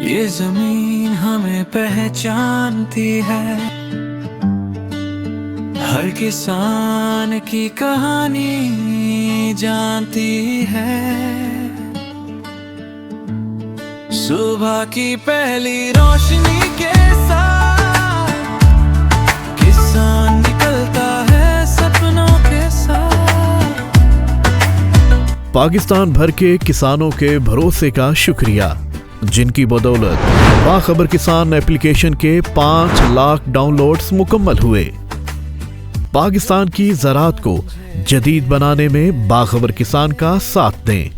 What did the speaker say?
ये जमीन हमें पहचानती है, हर किसान की कहानी जानती है। सुबह की पहली रोशनी के साथ किसान निकलता है सपनों के साथ। पाकिस्तान भर के किसानों के भरोसे का शुक्रिया, जिनकी बदौलत बाखबर किसान एप्लीकेशन के 5 लाख डाउनलोड्स मुकम्मल हुए। पाकिस्तान की ज़राअत को जदीद बनाने में बाखबर किसान का साथ दें।